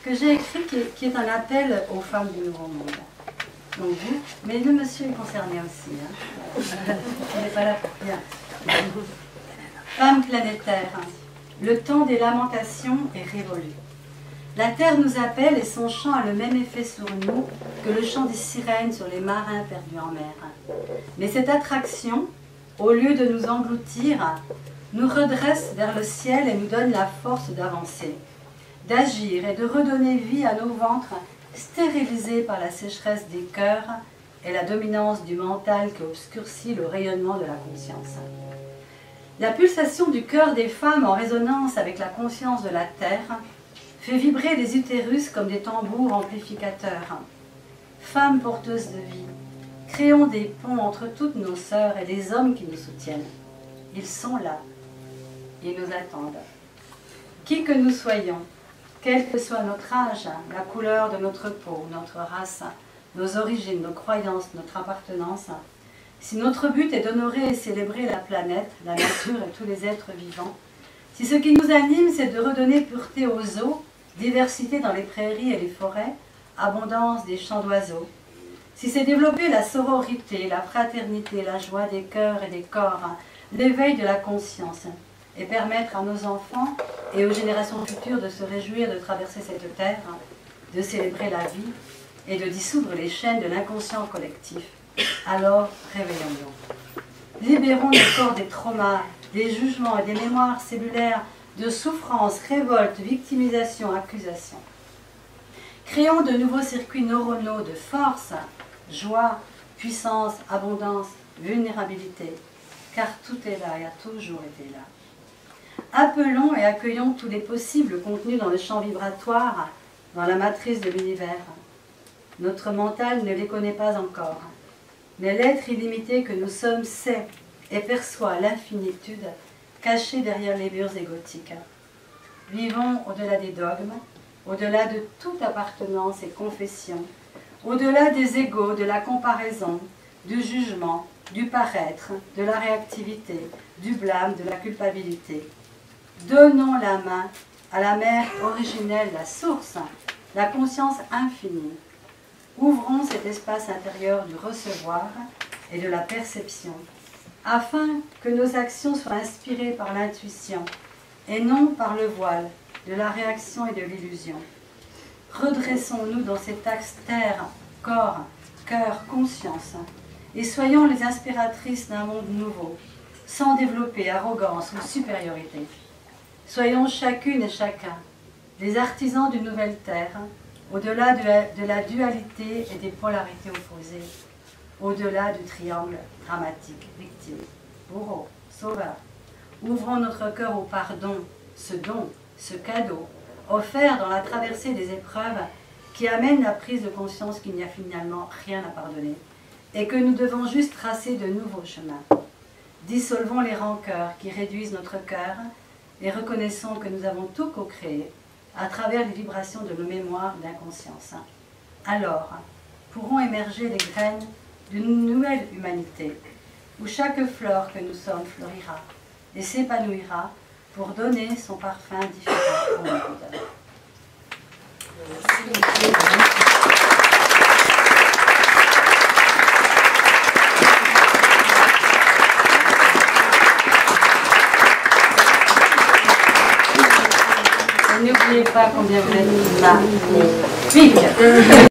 que j'ai écrit qui est un appel aux femmes du Nouveau Monde. Donc vous, mais le monsieur est concerné aussi. Hein. Il n'est pas là pour rien. Femmes planétaires, le temps des lamentations est révolu. La terre nous appelle et son chant a le même effet sur nous que le chant des sirènes sur les marins perdus en mer. Mais cette attraction, au lieu de nous engloutir, nous redresse vers le ciel et nous donne la force d'avancer, d'agir et de redonner vie à nos ventres stérilisés par la sécheresse des cœurs et la dominance du mental qui obscurcit le rayonnement de la conscience. La pulsation du cœur des femmes en résonance avec la conscience de la terre fait vibrer les utérus comme des tambours amplificateurs. Femmes porteuses de vie, créons des ponts entre toutes nos sœurs et les hommes qui nous soutiennent. Ils sont là. Ils nous attendent. Qui que nous soyons, quel que soit notre âge, la couleur de notre peau, notre race, nos origines, nos croyances, notre appartenance, si notre but est d'honorer et célébrer la planète, la nature et tous les êtres vivants, si ce qui nous anime c'est de redonner pureté aux eaux, diversité dans les prairies et les forêts, abondance des chants d'oiseaux, si c'est développer la sororité, la fraternité, la joie des cœurs et des corps, l'éveil de la conscience, et permettre à nos enfants et aux générations futures de se réjouir de traverser cette terre, de célébrer la vie et de dissoudre les chaînes de l'inconscient collectif, alors réveillons-nous. Libérons nos corps des traumas, des jugements et des mémoires cellulaires de souffrance, révolte, victimisation, accusation. Créons de nouveaux circuits neuronaux de force, joie, puissance, abondance, vulnérabilité, car tout est là et a toujours été là. Appelons et accueillons tous les possibles contenus dans le champ vibratoire, dans la matrice de l'univers. Notre mental ne les connaît pas encore, mais l'être illimité que nous sommes sait et perçoit l'infinitude cachée derrière les murs égotiques. Vivons au-delà des dogmes, au-delà de toute appartenance et confession, au-delà des égos, de la comparaison, du jugement, du paraître, de la réactivité, du blâme, de la culpabilité. Donnons la main à la mère originelle, la source, la conscience infinie. Ouvrons cet espace intérieur du recevoir et de la perception, afin que nos actions soient inspirées par l'intuition et non par le voile de la réaction et de l'illusion. Redressons-nous dans cet axe terre, corps, cœur, conscience, et soyons les inspiratrices d'un monde nouveau, sans développer arrogance ou supériorité. Soyons chacune et chacun des artisans d'une nouvelle terre, au-delà de la dualité et des polarités opposées, au-delà du triangle dramatique, victime, bourreau, sauveur. Ouvrons notre cœur au pardon, ce don, ce cadeau, offert dans la traversée des épreuves qui amène la prise de conscience qu'il n'y a finalement rien à pardonner et que nous devons juste tracer de nouveaux chemins. Dissolvons les rancœurs qui réduisent notre cœur et reconnaissons que nous avons tout co-créé à travers les vibrations de nos mémoires d'inconscience. Alors, pourront émerger les graines d'une nouvelle humanité, où chaque fleur que nous sommes fleurira et s'épanouira pour donner son parfum différent au monde. N'oubliez pas combien vous êtes magnifique.